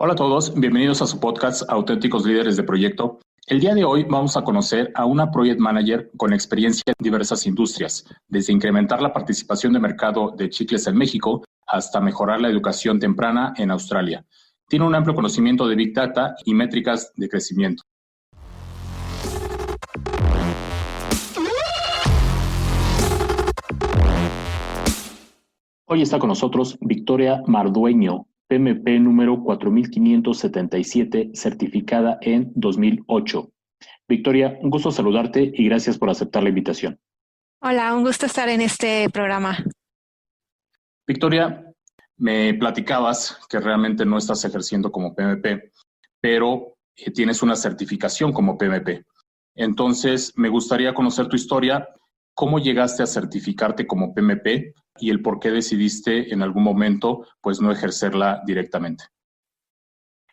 Hola a todos, bienvenidos a su podcast Auténticos Líderes de Proyecto. El día de hoy vamos a conocer a una Project Manager con experiencia en diversas industrias, desde incrementar la participación de mercado de chicles en México hasta mejorar la educación temprana en Australia. Tiene un amplio conocimiento de Big Data y métricas de crecimiento. Hoy está con nosotros Victoria Mardueño, PMP número 4577, certificada en 2008. Victoria, un gusto saludarte y gracias por aceptar la invitación. Hola, un gusto estar en este programa. Victoria, me platicabas que realmente no estás ejerciendo como PMP, pero tienes una certificación como PMP. Entonces, me gustaría conocer tu historia, cómo llegaste a certificarte como PMP y el por qué decidiste en algún momento pues no ejercerla directamente.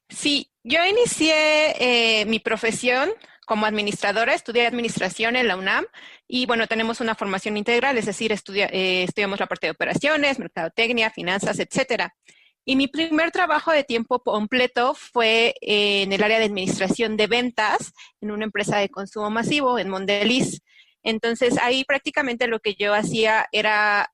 Sí, yo inicié mi profesión como administradora, estudié administración en la UNAM y bueno, tenemos una formación integral, es decir, estudiamos la parte de operaciones, mercadotecnia, finanzas, etcétera. Y mi primer trabajo de tiempo completo fue en el área de administración de ventas en una empresa de consumo masivo en Mondeliz. Entonces ahí prácticamente lo que yo hacía era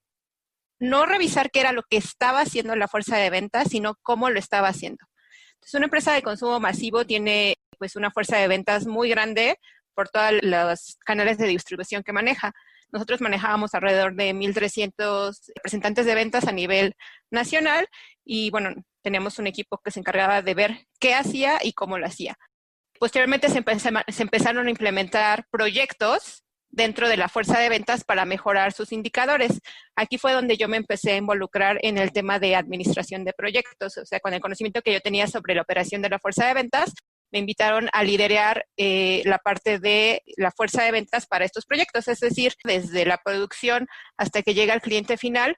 no revisar qué era lo que estaba haciendo la fuerza de ventas, sino cómo lo estaba haciendo. Entonces, una empresa de consumo masivo tiene pues una fuerza de ventas muy grande por todos los canales de distribución que maneja. Nosotros manejábamos alrededor de 1,300 representantes de ventas a nivel nacional y bueno, teníamos un equipo que se encargaba de ver qué hacía y cómo lo hacía. Posteriormente se empezaron a implementar proyectos dentro de la fuerza de ventas para mejorar sus indicadores. Aquí fue donde yo me empecé a involucrar en el tema de administración de proyectos, o sea, con el conocimiento que yo tenía sobre la operación de la fuerza de ventas, me invitaron a liderar la parte de la fuerza de ventas para estos proyectos, es decir, desde la producción hasta que llega al cliente final,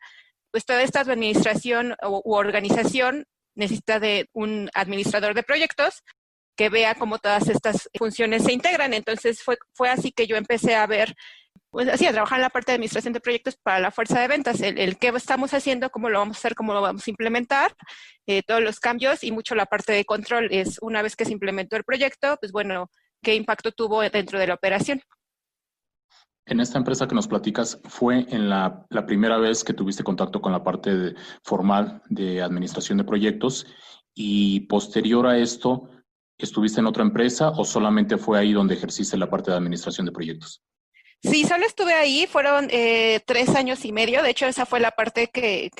pues toda esta administración u organización necesita de un administrador de proyectos que vea cómo todas estas funciones se integran. Entonces fue así que yo empecé a ver, pues así, a trabajar en la parte de administración de proyectos para la fuerza de ventas, el qué estamos haciendo, cómo lo vamos a hacer, cómo lo vamos a implementar, todos los cambios y mucho la parte de control es una vez que se implementó el proyecto, pues bueno, qué impacto tuvo dentro de la operación. En esta empresa que nos platicas, ¿fue en la primera vez que tuviste contacto con la parte formal de administración de proyectos y posterior a esto, estuviste en otra empresa o solamente fue ahí donde ejerciste la parte de administración de proyectos? Sí, solo estuve ahí, fueron 3 años y medio. De hecho, esa fue la parte que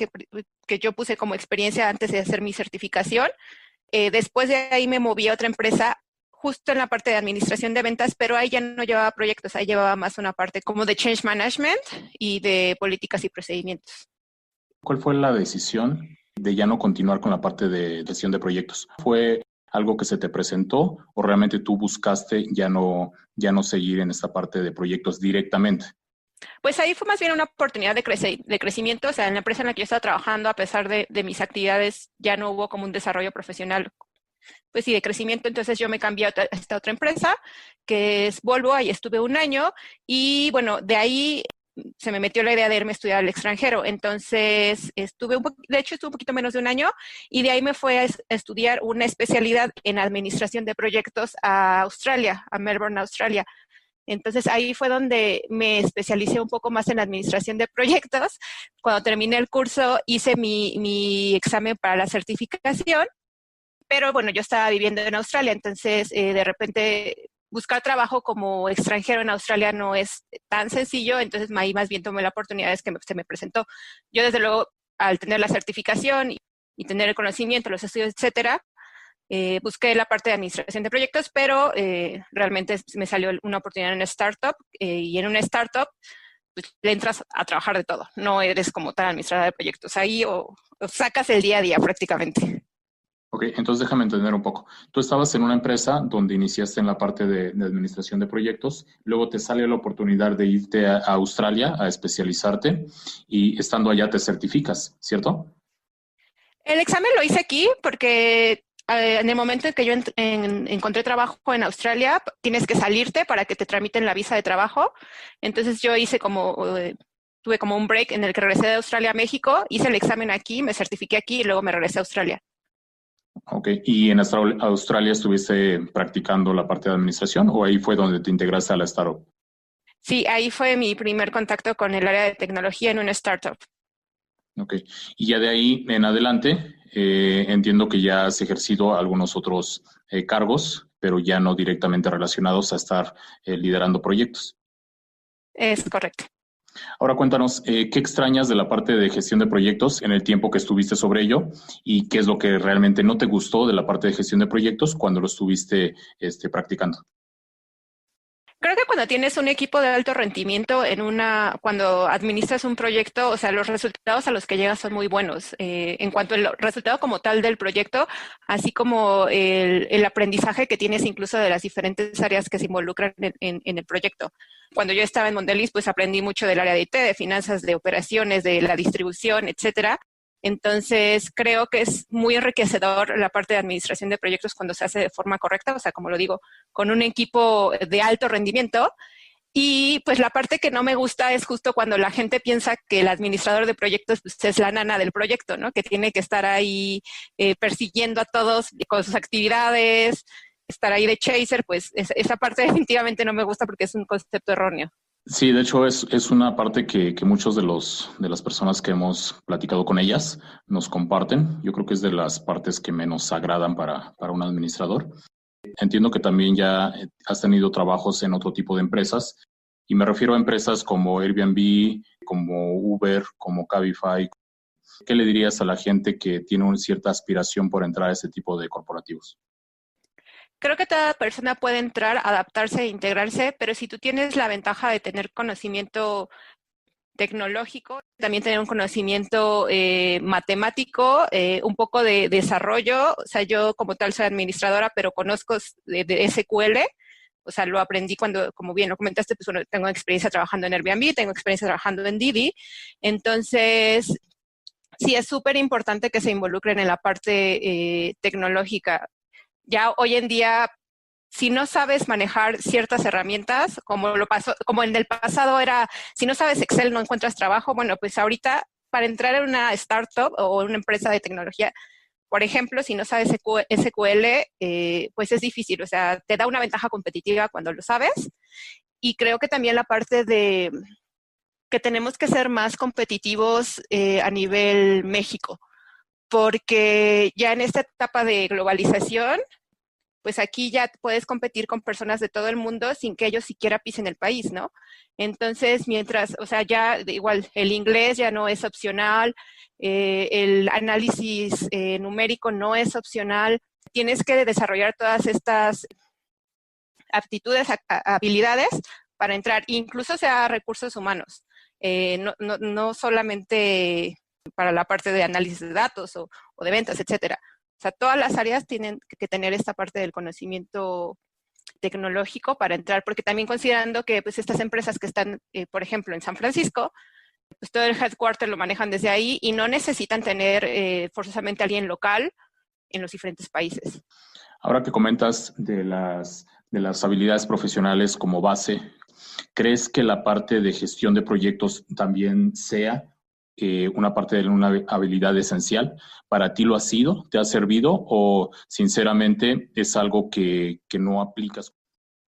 yo puse como experiencia antes de hacer mi certificación. Después de ahí me moví a otra empresa justo en la parte de administración de ventas, pero ahí ya no llevaba proyectos, ahí llevaba más una parte como de change management y de políticas y procedimientos. ¿Cuál fue la decisión de ya no continuar con la parte de gestión de proyectos? ¿Fue algo que se te presentó o realmente tú buscaste ya no seguir en esta parte de proyectos directamente? Pues ahí fue más bien una oportunidad de crecimiento, o sea, en la empresa en la que yo estaba trabajando, a pesar de mis actividades, ya no hubo como un desarrollo profesional, pues sí, de crecimiento. Entonces yo me cambié a esta otra empresa, que es Volvo, ahí estuve un año y bueno, de ahí se me metió la idea de irme a estudiar al extranjero. Entonces estuve de hecho estuve un poquito menos de un año y de ahí me fui a estudiar una especialidad en administración de proyectos a Australia, a Melbourne, Australia. Entonces ahí fue donde me especialicé un poco más en administración de proyectos. Cuando terminé el curso hice mi examen para la certificación, pero bueno, yo estaba viviendo en Australia, entonces de repente buscar trabajo como extranjero en Australia no es tan sencillo, entonces ahí más bien tomé la oportunidad que se me presentó. Yo desde luego, al tener la certificación y tener el conocimiento, los estudios, etcétera, busqué la parte de administración de proyectos, pero realmente me salió una oportunidad en una startup y en una startup pues, le entras a trabajar de todo. No eres como tal administradora de proyectos ahí o sacas el día a día prácticamente. Ok, entonces déjame entender un poco. Tú estabas en una empresa donde iniciaste en la parte de administración de proyectos, luego te sale la oportunidad de irte a Australia a especializarte y estando allá te certificas, ¿cierto? El examen lo hice aquí porque en el momento en que yo encontré trabajo en Australia, tienes que salirte para que te tramiten la visa de trabajo. Entonces yo tuve como un break en el que regresé de Australia a México, hice el examen aquí, me certifiqué aquí y luego me regresé a Australia. Ok, ¿y en Australia estuviste practicando la parte de administración o ahí fue donde te integraste a la startup? Sí, ahí fue mi primer contacto con el área de tecnología en una startup. Ok, y ya de ahí en adelante entiendo que ya has ejercido algunos otros cargos, pero ya no directamente relacionados a estar liderando proyectos. Es correcto. Ahora cuéntanos, ¿qué extrañas de la parte de gestión de proyectos en el tiempo que estuviste sobre ello? ¿Y qué es lo que realmente no te gustó de la parte de gestión de proyectos cuando lo estuviste practicando? Creo que cuando tienes un equipo de alto rendimiento cuando administras un proyecto, o sea, los resultados a los que llegas son muy buenos. En cuanto al resultado como tal del proyecto, así como el aprendizaje que tienes incluso de las diferentes áreas que se involucran en el proyecto. Cuando yo estaba en Mondelez, pues aprendí mucho del área de IT, de finanzas, de operaciones, de la distribución, etcétera. Entonces, creo que es muy enriquecedor la parte de administración de proyectos cuando se hace de forma correcta, o sea, como lo digo, con un equipo de alto rendimiento. Y pues la parte que no me gusta es justo cuando la gente piensa que el administrador de proyectos pues, es la nana del proyecto, ¿no? Que tiene que estar ahí persiguiendo a todos con sus actividades, estar ahí de chaser, pues esa parte definitivamente no me gusta porque es un concepto erróneo. Sí, de hecho es una parte que muchos de las personas que hemos platicado con ellas nos comparten. Yo creo que es de las partes que menos agradan para un administrador. Entiendo que también ya has tenido trabajos en otro tipo de empresas y me refiero a empresas como Airbnb, como Uber, como Cabify. ¿Qué le dirías a la gente que tiene una cierta aspiración por entrar a ese tipo de corporativos? Creo que toda persona puede entrar, adaptarse e integrarse, pero si tú tienes la ventaja de tener conocimiento tecnológico, también tener un conocimiento matemático, un poco de desarrollo. O sea, yo como tal soy administradora, pero conozco de SQL. O sea, lo aprendí cuando, como bien lo comentaste, pues bueno, tengo experiencia trabajando en Airbnb, tengo experiencia trabajando en Didi. Entonces, sí es súper importante que se involucren en la parte tecnológica. Ya hoy en día si no sabes manejar ciertas herramientas, como en el pasado era, si no sabes Excel no encuentras trabajo, bueno, pues ahorita para entrar en una startup o una empresa de tecnología, por ejemplo, si no sabes SQL, pues es difícil, o sea, te da una ventaja competitiva cuando lo sabes. Y creo que también la parte de que tenemos que ser más competitivos a nivel México, porque ya en esta etapa de globalización, pues aquí ya puedes competir con personas de todo el mundo sin que ellos siquiera pisen el país, ¿no? Entonces, o sea, ya igual el inglés ya no es opcional, el análisis numérico no es opcional, tienes que desarrollar todas estas aptitudes, habilidades para entrar, incluso sea recursos humanos, no solamente para la parte de análisis de datos o de ventas, etcétera. O sea, todas las áreas tienen que tener esta parte del conocimiento tecnológico para entrar, porque también considerando que pues estas empresas que están, por ejemplo, en San Francisco, pues todo el headquarter lo manejan desde ahí y no necesitan tener forzosamente a alguien local en los diferentes países. Ahora que comentas de las habilidades profesionales como base, ¿crees que la parte de gestión de proyectos también sea una parte de una habilidad esencial? ¿Para ti lo ha sido? ¿Te ha servido? ¿O sinceramente es algo que no aplicas?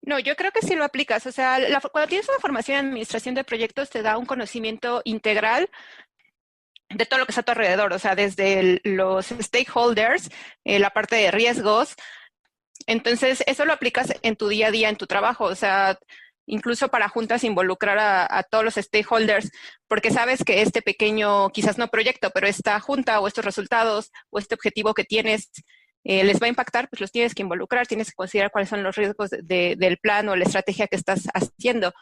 No, yo creo que sí lo aplicas. O sea, cuando tienes una formación en administración de proyectos, te da un conocimiento integral de todo lo que está a tu alrededor. O sea, desde los stakeholders, la parte de riesgos. Entonces, eso lo aplicas en tu día a día, en tu trabajo. O sea, incluso para juntas involucrar a todos los stakeholders, porque sabes que este pequeño, quizás no proyecto, pero esta junta o estos resultados o este objetivo que tienes les va a impactar, pues los tienes que involucrar, tienes que considerar cuáles son los riesgos del plan o la estrategia que estás haciendo.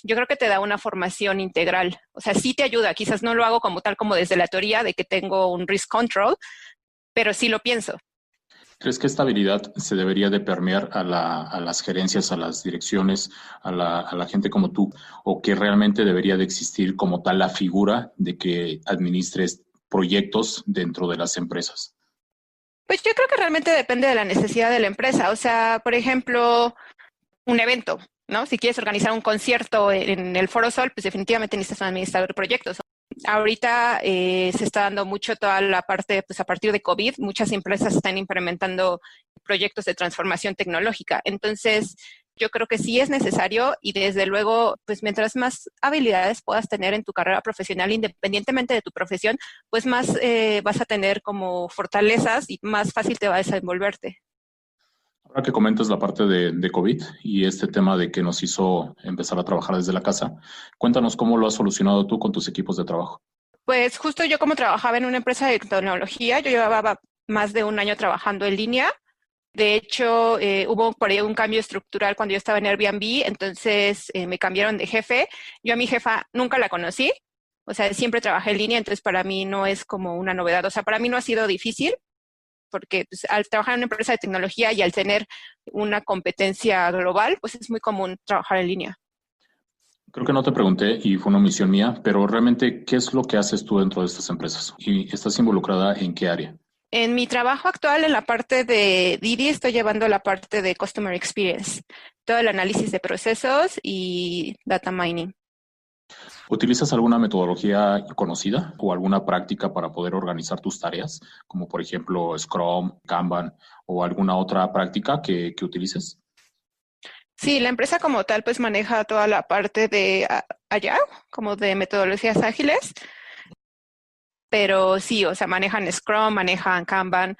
Yo creo que te da una formación integral. O sea, sí te ayuda. Quizás no lo hago como tal, como desde la teoría de que tengo un risk control, pero sí lo pienso. ¿Crees que esta habilidad se debería de permear a las gerencias, a las direcciones, a la gente como tú? ¿O que realmente debería de existir como tal la figura de que administres proyectos dentro de las empresas? Pues yo creo que realmente depende de la necesidad de la empresa. O sea, por ejemplo, un evento, ¿no? Si quieres organizar un concierto en el Foro Sol, pues definitivamente necesitas un administrador de proyectos. ahorita se está dando mucho toda la parte, pues a partir de COVID, muchas empresas están implementando proyectos de transformación tecnológica. Entonces, yo creo que sí es necesario y desde luego, pues mientras más habilidades puedas tener en tu carrera profesional, independientemente de tu profesión, pues más vas a tener como fortalezas y más fácil te va a desenvolverte. Ahora que comentas la parte de COVID y este tema de que nos hizo empezar a trabajar desde la casa, cuéntanos cómo lo has solucionado tú con tus equipos de trabajo. Pues justo yo como trabajaba en una empresa de tecnología, yo llevaba más de un año trabajando en línea. De hecho, hubo por ahí un cambio estructural cuando yo estaba en Airbnb, entonces me cambiaron de jefe. Yo a mi jefa nunca la conocí, o sea, siempre trabajé en línea, entonces para mí no es como una novedad. O sea, para mí no ha sido difícil, porque pues, al trabajar en una empresa de tecnología y al tener una competencia global, pues es muy común trabajar en línea. Creo que no te pregunté y fue una omisión mía, pero realmente, ¿qué es lo que haces tú dentro de estas empresas? ¿Y estás involucrada en qué área? En mi trabajo actual, en la parte de Didi, estoy llevando la parte de Customer Experience, todo el análisis de procesos y data mining. ¿Utilizas alguna metodología conocida o alguna práctica para poder organizar tus tareas, como por ejemplo Scrum, Kanban o alguna otra práctica que utilices? Sí, la empresa como tal pues maneja toda la parte de Agile, como de metodologías ágiles, pero sí, o sea, manejan Scrum, manejan Kanban.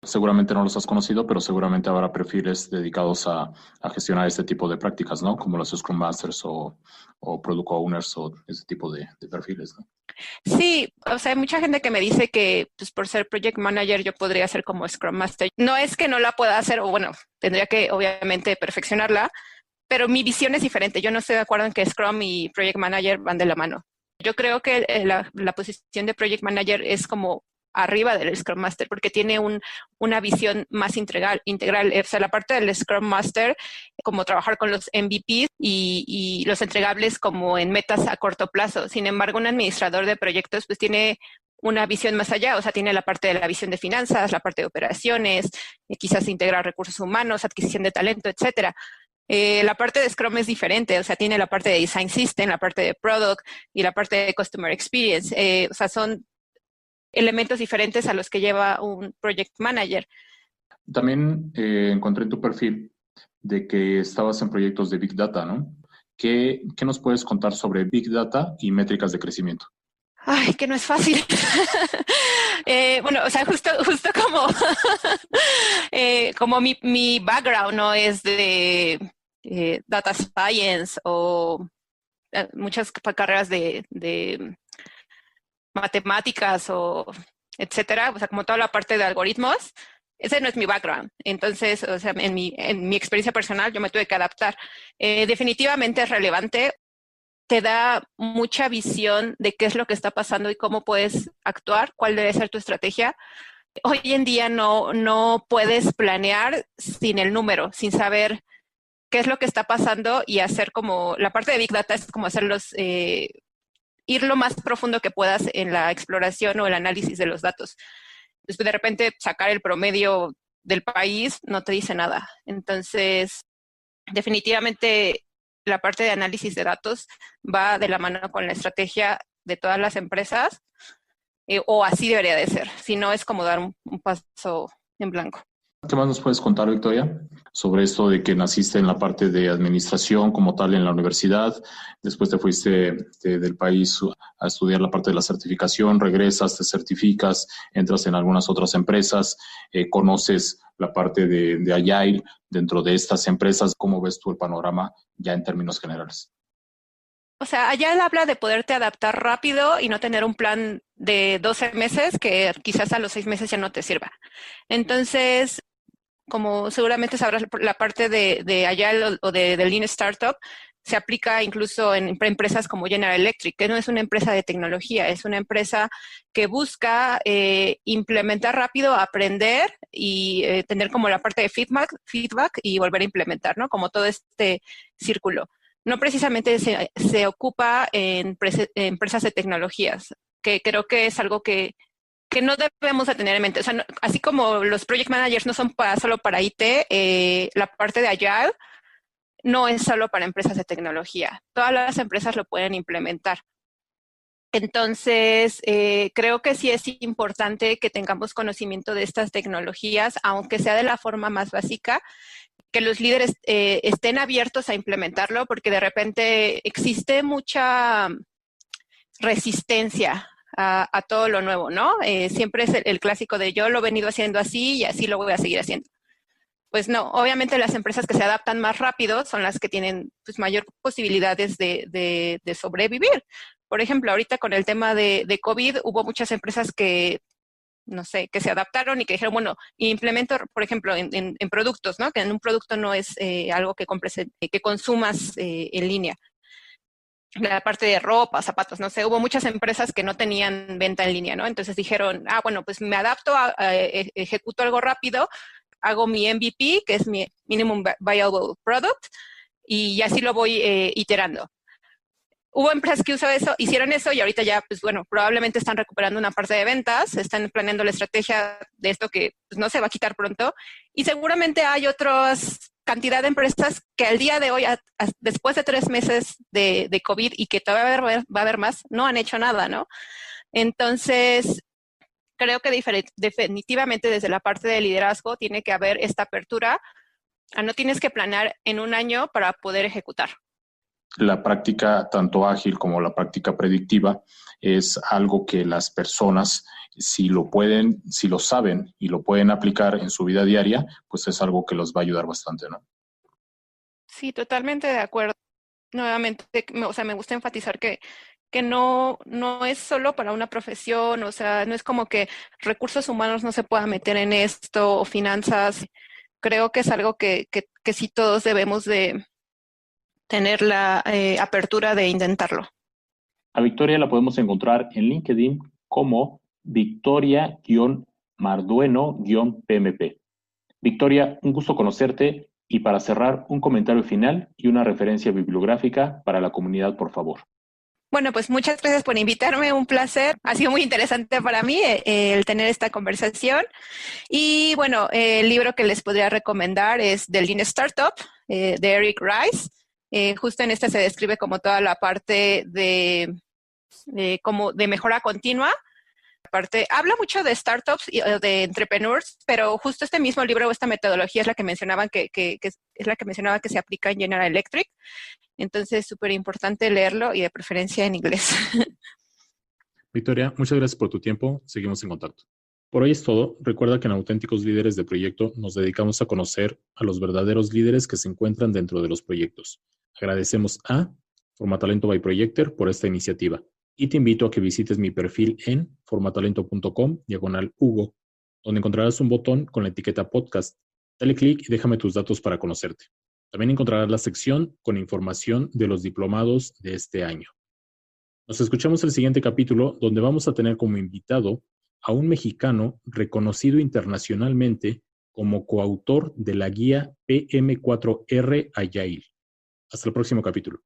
Seguramente no los has conocido, pero seguramente habrá perfiles dedicados a gestionar este tipo de prácticas, ¿no? Como los Scrum Masters o Product Owners o ese tipo de perfiles, ¿no? Sí, o sea, hay mucha gente que me dice que pues por ser Project Manager yo podría ser como Scrum Master. No es que no la pueda hacer, o bueno, tendría que obviamente perfeccionarla, pero mi visión es diferente. Yo no estoy de acuerdo en que Scrum y Project Manager van de la mano. Yo creo que la posición de Project Manager es como arriba del Scrum Master porque tiene una visión más integral. O sea, la parte del Scrum Master, como trabajar con los MVPs y los entregables como en metas a corto plazo. Sin embargo, un administrador de proyectos pues tiene una visión más allá, o sea, tiene la parte de la visión de finanzas, la parte de operaciones, quizás integrar recursos humanos, adquisición de talento, etcétera. La parte de Scrum es diferente, o sea, tiene la parte de Design System, la parte de Product y la parte de Customer Experience. O sea, son elementos diferentes a los que lleva un Project Manager. También encontré en tu perfil de que estabas en proyectos de Big Data, ¿no? ¿Qué nos puedes contar sobre Big Data y métricas de crecimiento? Ay, que no es fácil. Bueno, o sea, justo como, como mi background no es de data science o muchas carreras de matemáticas o etcétera, o sea, como toda la parte de algoritmos, ese no es mi background. Entonces, o sea, en mi experiencia personal yo me tuve que adaptar. Definitivamente es relevante, te da mucha visión de qué es lo que está pasando y cómo puedes actuar, cuál debe ser tu estrategia. Hoy en día no puedes planear sin el número, sin saber qué es lo que está pasando y hacer como, la parte de Big Data es como hacerlos, ir lo más profundo que puedas en la exploración o el análisis de los datos. Después de repente sacar el promedio del país no te dice nada. Entonces, definitivamente la parte de análisis de datos va de la mano con la estrategia de todas las empresas, o así debería de ser. Si no, es como dar un paso en blanco. ¿Qué más nos puedes contar, Victoria, sobre esto de que naciste en la parte de administración como tal en la universidad, después te fuiste del país a estudiar la parte de la certificación, regresas, te certificas, entras en algunas otras empresas, conoces la parte de Agile dentro de estas empresas? ¿Cómo ves tú el panorama ya en términos generales? O sea, allá él habla de poderte adaptar rápido y no tener un plan de 12 meses que quizás a los 6 meses ya no te sirva. Entonces, como seguramente sabrás, la parte de Agile o de Lean Startup se aplica incluso en empresas como General Electric, que no es una empresa de tecnología, es una empresa que busca implementar rápido, aprender y tener como la parte de feedback y volver a implementar, ¿no? Como todo este círculo. No precisamente se ocupa en empresas de tecnologías, que creo que es algo que no debemos de tener en mente. O sea, así como los project managers no son solo para IT, la parte de Agile no es solo para empresas de tecnología. Todas las empresas lo pueden implementar. Entonces, creo que sí es importante que tengamos conocimiento de estas tecnologías, aunque sea de la forma más básica, que los líderes estén abiertos a implementarlo, porque de repente existe mucha resistencia a todo lo nuevo, ¿no? Siempre es el clásico de yo lo he venido haciendo así y así lo voy a seguir haciendo. Pues no, obviamente las empresas que se adaptan más rápido son las que tienen pues, mayor posibilidades de sobrevivir. Por ejemplo, ahorita con el tema de COVID, hubo muchas empresas que, no sé, que se adaptaron y que dijeron, bueno, implemento, por ejemplo, en productos, ¿no? Que en un producto no es algo que compres, que consumas en línea. La parte de ropa, zapatos, no sé, hubo muchas empresas que no tenían venta en línea, ¿no? Entonces dijeron, bueno, pues me adapto, ejecuto algo rápido, hago mi MVP, que es mi Minimum Viable Product, y así lo voy iterando. Hubo empresas que hicieron eso y ahorita ya, pues bueno, probablemente están recuperando una parte de ventas, están planeando la estrategia de esto que pues, no se va a quitar pronto. Y seguramente hay otras cantidad de empresas que al día de hoy, después de 3 meses de COVID y que todavía va a haber más, no han hecho nada, ¿no? Entonces, creo que definitivamente desde la parte de liderazgo tiene que haber esta apertura. No tienes que planear en un año para poder ejecutar. La práctica tanto ágil como la práctica predictiva es algo que las personas, si lo saben y lo pueden aplicar en su vida diaria, pues es algo que los va a ayudar bastante, ¿no? Sí, totalmente de acuerdo. Nuevamente, o sea, me gusta enfatizar que no es solo para una profesión, o sea, no es como que recursos humanos no se puedan meter en esto o finanzas. Creo que es algo que sí todos debemos de tener la apertura de intentarlo. A Victoria la podemos encontrar en LinkedIn como Victoria-Mardueno-PMP. Victoria, un gusto conocerte y para cerrar, un comentario final y una referencia bibliográfica para la comunidad, por favor. Bueno, pues muchas gracias por invitarme, un placer. Ha sido muy interesante para mí el tener esta conversación. Y bueno, el libro que les podría recomendar es The Lean Startup, de Eric Rice. Justo en este se describe como toda la parte de mejora continua. Aparte, habla mucho de startups y de entrepreneurs, pero justo este mismo libro o esta metodología es la que mencionaban que es la que mencionaba que se aplica en General Electric. Entonces, es súper importante leerlo y de preferencia en inglés. Victoria, muchas gracias por tu tiempo. Seguimos en contacto. Por hoy es todo. Recuerda que en Auténticos Líderes de Proyecto nos dedicamos a conocer a los verdaderos líderes que se encuentran dentro de los proyectos. Agradecemos a Formatalento by Projector por esta iniciativa. Y te invito a que visites mi perfil en formatalento.com/Hugo, donde encontrarás un botón con la etiqueta podcast. Dale clic y déjame tus datos para conocerte. También encontrarás la sección con información de los diplomados de este año. Nos escuchamos el siguiente capítulo, donde vamos a tener como invitado a un mexicano reconocido internacionalmente como coautor de la guía PM4R Agile. Hasta el próximo capítulo.